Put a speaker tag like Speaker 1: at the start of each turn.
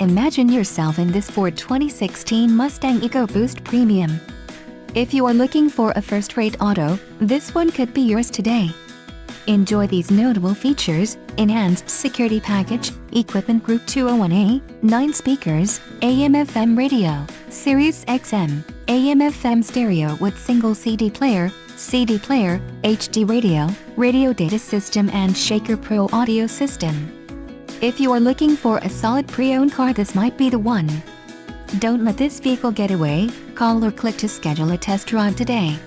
Speaker 1: Imagine yourself in this Ford 2016 Mustang EcoBoost Premium. If you are looking for a first-rate auto, this one could be yours today. Enjoy these notable features: enhanced security package, equipment group 201A, 9 speakers, AM/FM radio, Sirius XM, AM/FM stereo with single CD player, HD radio, radio data system and Shaker Pro audio system. If you are looking for a solid pre-owned car, this might be the one. Don't let this vehicle get away. Call or click to schedule a test drive today.